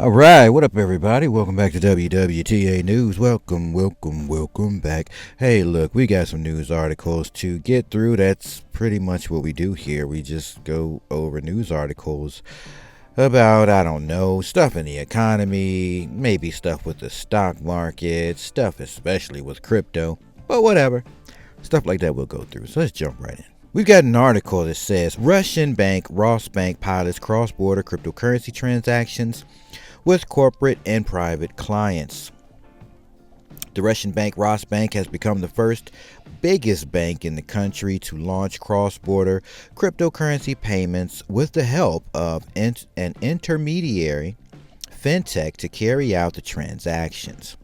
All right, what up, everybody? Welcome back to WWTA News. Welcome back. Hey, look, we got some news articles to get through. That's pretty much what we do here. We just go over news articles about, I don't know, stuff in the economy, maybe stuff with the stock market, stuff especially with crypto, but whatever. Stuff like that we'll go through. So let's jump right in. We've got an article that says Russian bank Rosbank pilots cross-border cryptocurrency transactions with corporate and private clients. The Russian bank Rosbank has become the first biggest bank in the country to launch cross-border cryptocurrency payments with the help of an intermediary fintech to carry out the transactions.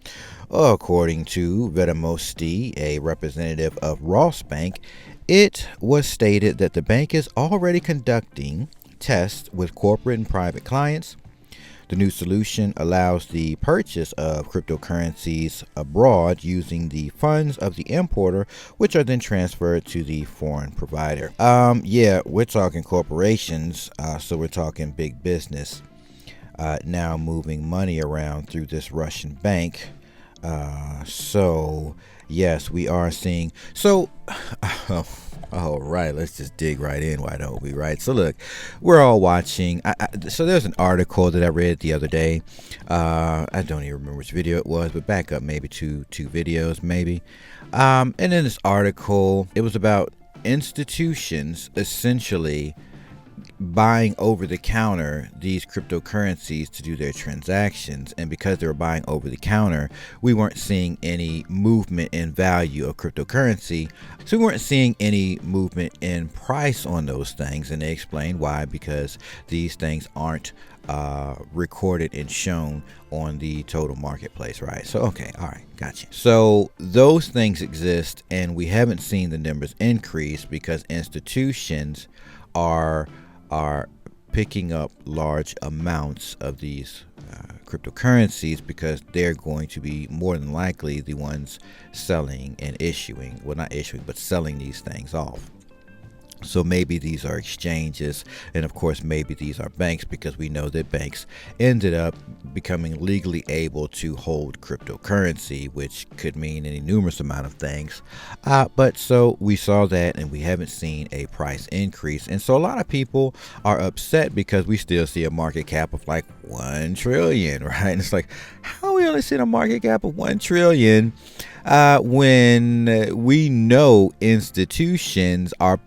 According to Vedomosti, a representative of Rosbank, it was stated that the bank is already conducting tests with corporate and private clients. The new solution allows the purchase of cryptocurrencies abroad using the funds of the importer, which are then transferred to the foreign provider. Yeah, we're talking corporations, so we're talking big business now moving money around through this Russian bank. So yes, we are seeing. So, all right, let's just dig right in. Why don't we? Right. So look, we're all watching. So there's an article that I read the other day. I don't even remember which video it was, but back up maybe two videos maybe. And in this article, it was about institutions essentially buying over the counter these cryptocurrencies to do their transactions, and because they were buying over the counter, we weren't seeing any movement in value of cryptocurrency, so we weren't seeing any movement in price on those things. And they explained why: because these things aren't recorded and shown on the total marketplace, right? So okay, all right, gotcha. So those things exist, and we haven't seen the numbers increase because institutions are picking up large amounts of these cryptocurrencies, because they're going to be more than likely the ones selling and issuing, well, not issuing, but selling these things off. So maybe these are exchanges, and of course maybe these are banks, because we know that banks ended up becoming legally able to hold cryptocurrency, which could mean any numerous amount of things. But so we saw that, and we haven't seen a price increase, and so a lot of people are upset because we still see a market cap of like 1 trillion, right? And it's like, how we only see a market cap of 1 trillion when we know institutions are,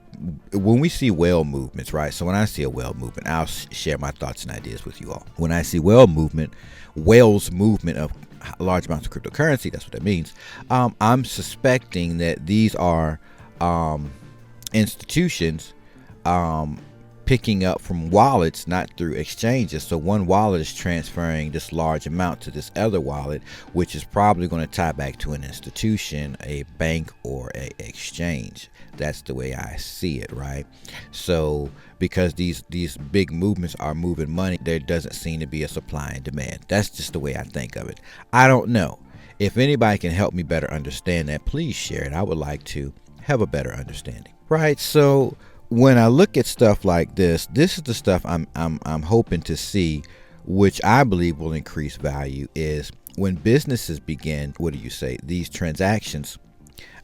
when we see whale movements, right? So when I see a whale movement, I'll share my thoughts and ideas with you all. When I see whales movement of large amounts of cryptocurrency, that's what that means. I'm suspecting that these are institutions picking up from wallets, not through exchanges. So one wallet is transferring this large amount to this other wallet, which is probably going to tie back to an institution, a bank, or a exchange. That's the way I see it, right? So because these big movements are moving money, there doesn't seem to be a supply and demand. That's just the way I think of it. I don't know. If anybody can help me better understand that, please share it. I would like to have a better understanding. Right? So when I look at stuff like this is the stuff I'm hoping to see, which I believe will increase value, is when businesses begin, these transactions.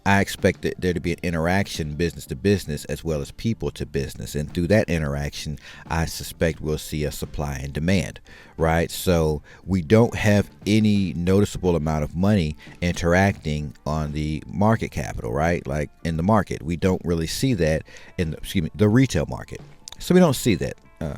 I expect there to be an interaction business to business as well as people to business. And through that interaction, I suspect we'll see a supply and demand, right? So we don't have any noticeable amount of money interacting on the market capital, right? Like in the market, we don't really see that in the retail market. So we don't see that.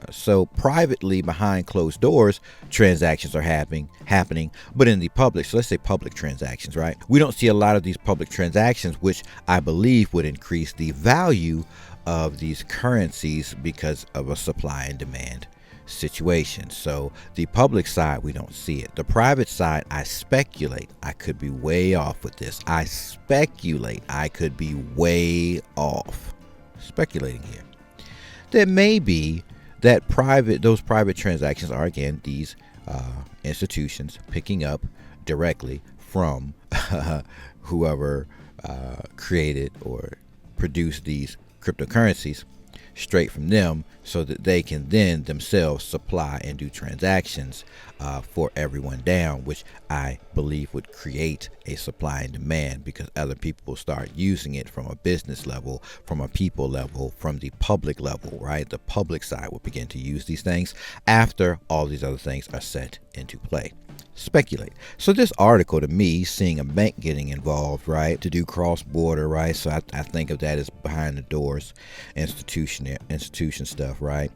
So privately, behind closed doors, transactions are happening, but in the public, so let's say public transactions, right? We don't see a lot of these public transactions, which I believe would increase the value of these currencies because of a supply and demand situation. So the public side, we don't see it. The private side, I speculate, I could be way off with this. I speculate I could be way off. Speculating here. That maybe those private transactions are, again, these institutions picking up directly from whoever created or produced these cryptocurrencies straight from them so that they can then themselves supply and do transactions for everyone down, which I believe would create a supply and demand because other people will start using it from a business level, from a people level, from the public level, right? The public side will begin to use these things after all these other things are set into play. Speculate. So this article, to me, seeing a bank getting involved, right, to do cross-border, right, so I think of that as behind the doors institution stuff, right?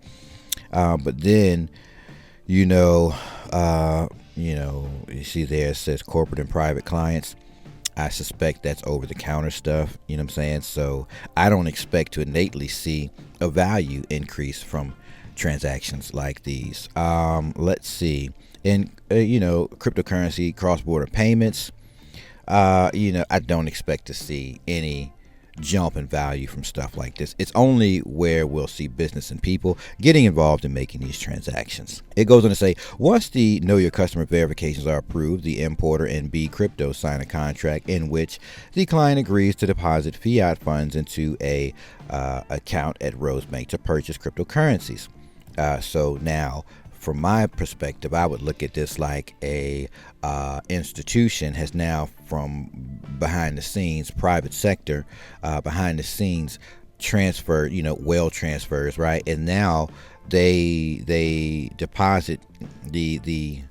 But then you see there it says corporate and private clients. I suspect that's over-the-counter stuff, you know what I'm saying? So I don't expect to innately see a value increase from transactions like these. Let's see. In cryptocurrency cross-border payments, I don't expect to see any jump in value from stuff like this. It's only where we'll see business and people getting involved in making these transactions. It goes on to say, once the know your customer verifications are approved, the importer and B crypto sign a contract in which the client agrees to deposit fiat funds into a account at Rosebank to purchase cryptocurrencies. So now, from my perspective, I would look at this like a institution has now, from behind the scenes, private sector, behind the scenes, transferred, well transfers, right? And now they deposit the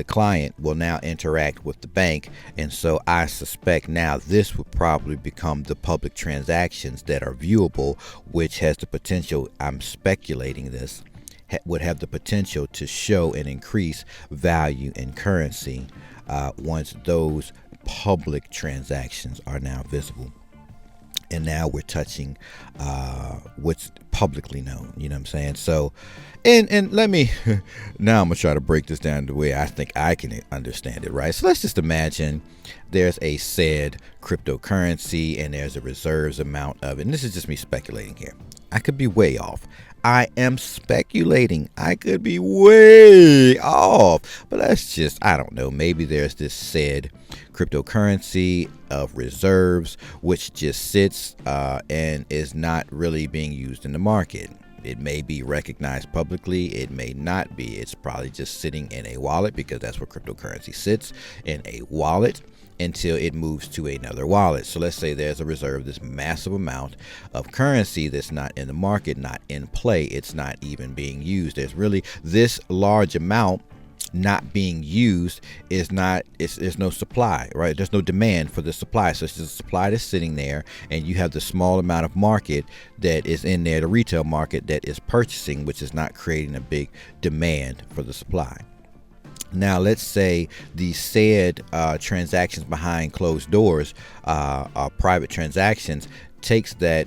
client will now interact with the bank. And so I suspect now this would probably become the public transactions that are viewable, which has the potential, I'm speculating this, would have the potential to show and increase value in currency once those public transactions are now visible. And now we're touching what's publicly known, you know what I'm saying? So, and let me, now I'm going to try to break this down the way I think I can understand it, right? So let's just imagine there's a said cryptocurrency and there's a reserves amount of it. And this is just me speculating here. I could be way off. I am speculating. I could be way off. But that's just, I don't know. Maybe there's this said cryptocurrency of reserves, which just sits and is not really being used in the market. It may be recognized publicly. It may not be. It's probably just sitting in a wallet because that's where cryptocurrency sits, in a wallet, until it moves to another wallet. So let's say there's a reserve, this massive amount of currency that's not in the market, not in play. It's not even being used. There's really this large amount not being used is not, there's no supply, right? There's no demand for the supply. So it's just a supply that's sitting there, and you have the small amount of market that is in there, the retail market that is purchasing, which is not creating a big demand for the supply. Now, let's say the said transactions behind closed doors, private transactions, takes that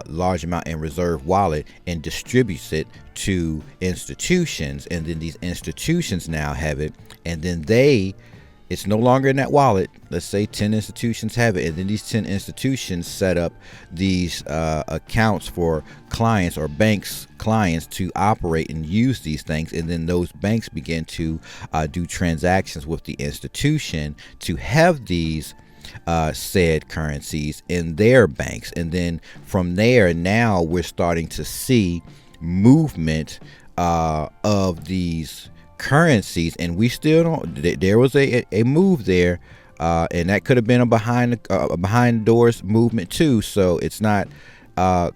large amount in reserve wallet and distributes it to institutions, and then these institutions now have it, and then it's no longer in that wallet. Let's say 10 institutions have it, and then these 10 institutions set up these accounts for clients or banks' clients to operate and use these things, and then those banks begin to do transactions with the institution to have these said currencies in their banks. And then from there, now we're starting to see movement of these currencies, and we still don't, there was a move there, and that could have been a behind doors movement too. So it's not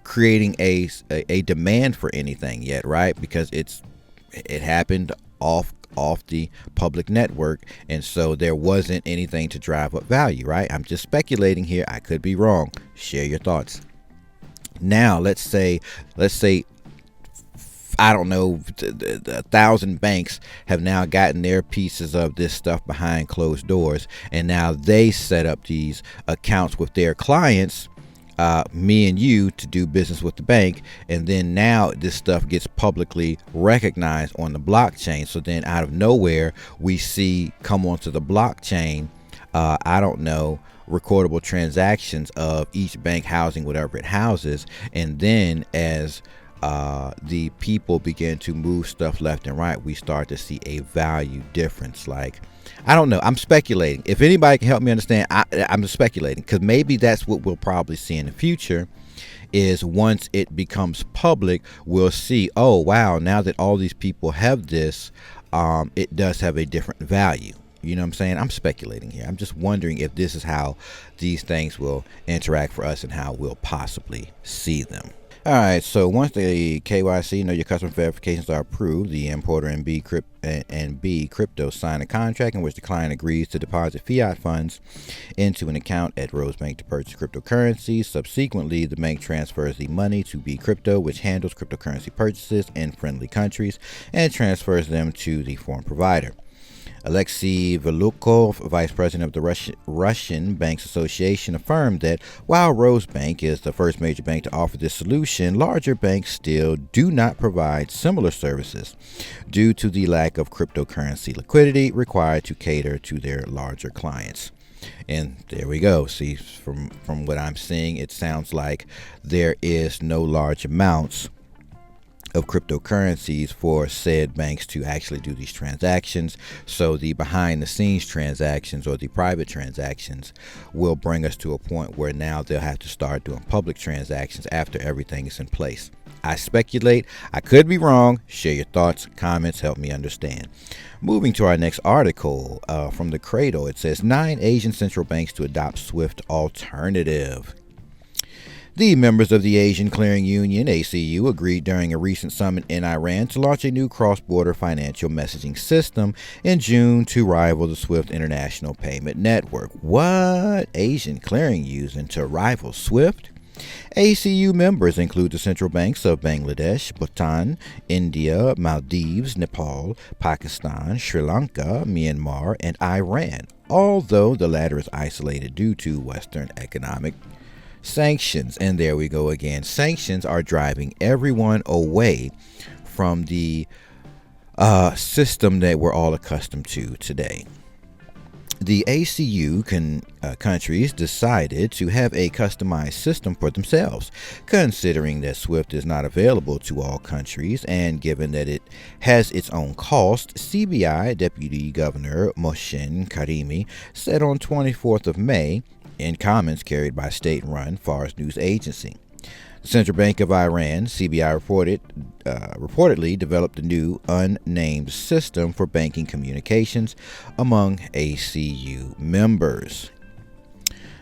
creating a demand for anything yet, right? Because it happened off the public network, and so there wasn't anything to drive up value, right? I'm just speculating here. I could be wrong. Share your thoughts. Now let's say I don't know, 1,000 banks have now gotten their pieces of this stuff behind closed doors, and now they set up these accounts with their clients, me and you, to do business with the bank. And then now this stuff gets publicly recognized on the blockchain. So then out of nowhere, we see come onto the blockchain, I don't know, recordable transactions of each bank housing whatever it houses. And then as the people begin to move stuff left and right, we start to see a value difference. Like, I don't know, I'm speculating. If anybody can help me understand, I'm speculating, because maybe that's what we'll probably see in the future, is once it becomes public, we'll see, oh, wow, now that all these people have this, it does have a different value. You know what I'm saying? I'm speculating here. I'm just wondering if this is how these things will interact for us and how we'll possibly see them. All right, so once the KYC, know your customer verifications, are approved, the importer and B Crypto sign a contract in which the client agrees to deposit fiat funds into an account at Rosebank to purchase cryptocurrencies. Subsequently, the bank transfers the money to B Crypto, which handles cryptocurrency purchases in friendly countries and transfers them to the foreign provider. Alexei Velukov, vice president of the Russian Banks Association, affirmed that while Rosebank is the first major bank to offer this solution, larger banks still do not provide similar services due to the lack of cryptocurrency liquidity required to cater to their larger clients. And there we go. See, from what I'm seeing, it sounds like there is no large amounts of cryptocurrencies for said banks to actually do these transactions. So the behind the scenes transactions or the private transactions will bring us to a point where now they'll have to start doing public transactions after everything is in place. I speculate. I could be wrong. Share your thoughts, comments, help me understand. Moving to our next article from the Cradle, it says 9 Asian central banks to adopt SWIFT alternative. The members of the Asian Clearing Union, ACU, agreed during a recent summit in Iran to launch a new cross-border financial messaging system in June to rival the SWIFT international payment network. What? Asian Clearing using to rival SWIFT? ACU members include the central banks of Bangladesh, Bhutan, India, Maldives, Nepal, Pakistan, Sri Lanka, Myanmar, and Iran, although the latter is isolated due to Western economic sanctions. And there we go again. Sanctions are driving everyone away from the system that we're all accustomed to today. The ACU countries decided to have a customized system for themselves, considering that SWIFT is not available to all countries, and given that it has its own cost. CBI Deputy Governor Mohsin Karimi said on 24th of May in comments carried by state-run Fars News Agency. The Central Bank of Iran, CBI, reportedly developed a new unnamed system for banking communications among ACU members.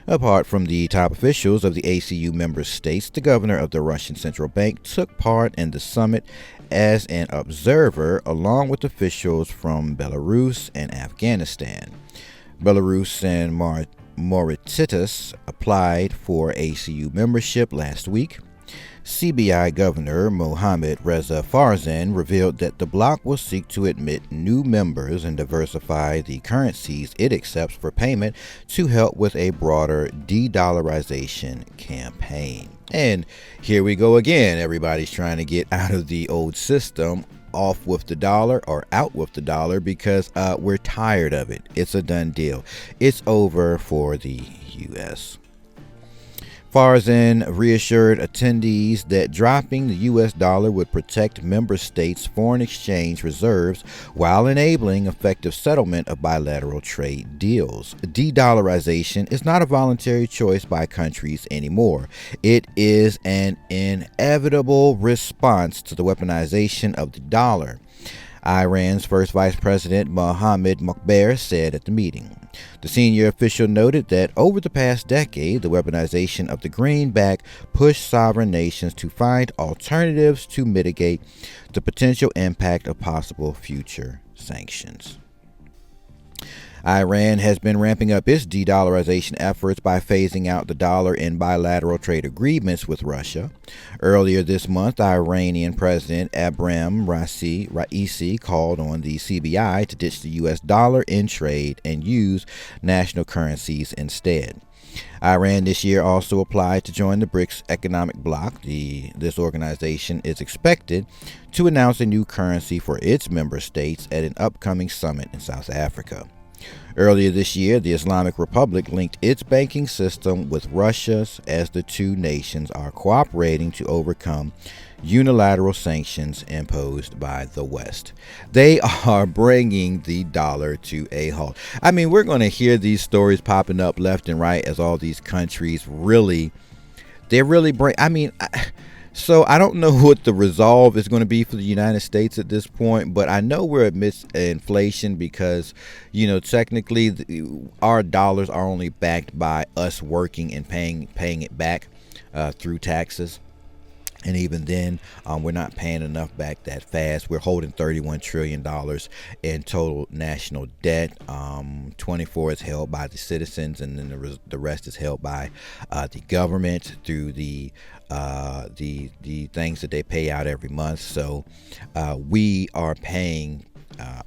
Apart from the top officials of the ACU member states, the governor of the Russian Central Bank took part in the summit as an observer, along with officials from Belarus and Afghanistan. Belarus and Mauritius applied for ACU membership last week. CBI Governor Mohammad Reza Farzan revealed that the bloc will seek to admit new members and diversify the currencies it accepts for payment to help with a broader de-dollarization campaign. And here we go again. Everybody's trying to get out of the old system, off with the dollar or out with the dollar, because we're tired of it. It's a done deal. It's over for the U.S. Farzan reassured attendees that dropping the U.S. dollar would protect member states' foreign exchange reserves while enabling effective settlement of bilateral trade deals. De-dollarization is not a voluntary choice by countries anymore. It is an inevitable response to the weaponization of the dollar, Iran's first vice president Mohammad Mokber said at the meeting. The senior official noted that over the past decade, the weaponization of the greenback pushed sovereign nations to find alternatives to mitigate the potential impact of possible future sanctions. Iran has been ramping up its de-dollarization efforts by phasing out the dollar in bilateral trade agreements with Russia. Earlier this month, Iranian President Ebrahim Raisi called on the CBI to ditch the U.S. dollar in trade and use national currencies instead. Iran this year also applied to join the BRICS economic bloc. This organization is expected to announce a new currency for its member states at an upcoming summit in South Africa. Earlier this year, the Islamic Republic linked its banking system with Russia's as the two nations are cooperating to overcome unilateral sanctions imposed by the West. They are bringing the dollar to a halt. I mean, we're going to hear these stories popping up left and right as all these countries really They're really bring. I mean, so I don't know what the resolve is going to be for the United States at this point, but I know we're amidst inflation because, technically our dollars are only backed by us working and paying it back through taxes. And even then, we're not paying enough back that fast. We're holding $31 trillion in total national debt. 24 is held by the citizens, and then the rest is held by the government through the things that they pay out every month. So we are paying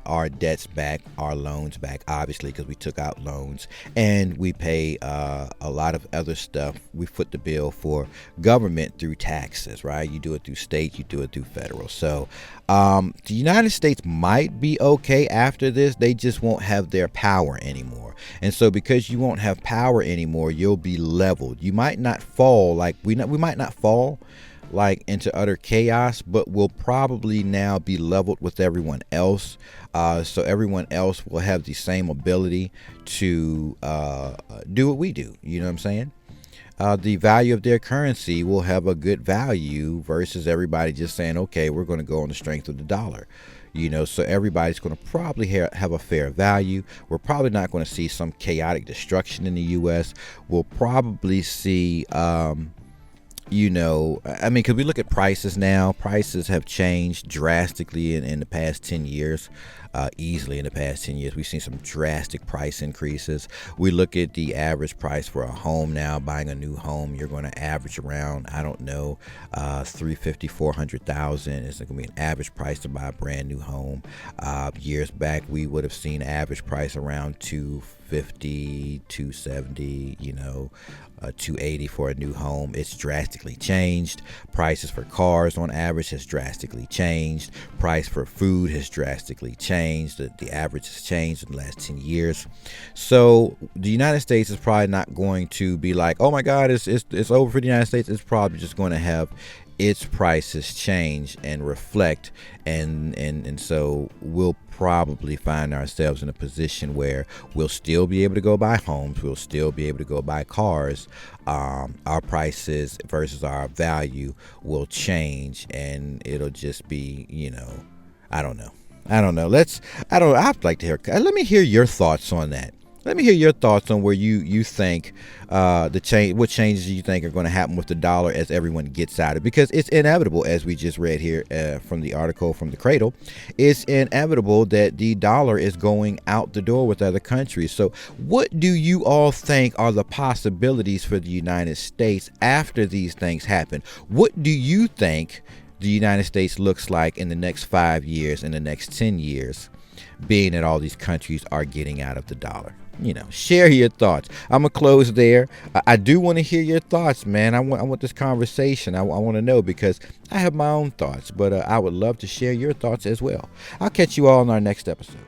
our debts back, our loans back, obviously, because we took out loans, and we pay a lot of other stuff. We foot the bill for government through taxes, right? You do it through state, you do it through federal. So the United States might be okay after this. They just won't have their power anymore. And so because you won't have power anymore, you'll be leveled. You might not fall like we might not fall like into utter chaos, but will probably now be leveled with everyone else. So everyone else will have the same ability to do what we do. You know what I'm saying? The value of their currency will have a good value versus everybody just saying, okay, we're going to go on the strength of the dollar. So everybody's going to probably have a fair value. We're probably not going to see some chaotic destruction in the U.S. We'll probably see because we look at prices now. Prices have changed drastically in the past 10 years. Easily in the past 10 years, we've seen some drastic price increases. We look at the average price for a home now. Buying a new home, you're going to average around, I don't know, 350, 400,000 is going to be an average price to buy a brand new home. Years back, we would have seen average price around 250, 270, 280 for a new home. It's drastically changed. Prices for cars on average has drastically changed. Price for food has drastically changed. The average has changed in the last 10 years. So the United States is probably not going to be like, oh my God, it's over for the United States. It's probably just going to have its prices change and reflect, and so we'll probably find ourselves in a position where we'll still be able to go buy homes, we'll still be able to go buy cars. Our prices versus our value will change, and it'll just be, I don't know. I'd like to hear. Let me hear your thoughts on that. Let me hear your thoughts on where you think what changes you think are going to happen with the dollar as everyone gets out of it, because it's inevitable, as we just read here from the article from the Cradle. It's inevitable that the dollar is going out the door with other countries. So what do you all think are the possibilities for the United States after these things happen? What do you think the United States looks like in the next 5 years, in the next 10 years, being that all these countries are getting out of the dollar? Share your thoughts. I'm gonna close there. I do want to hear your thoughts, man. I want this conversation. I want to know, because I have my own thoughts, but I would love to share your thoughts as well. I'll catch you all in our next episode.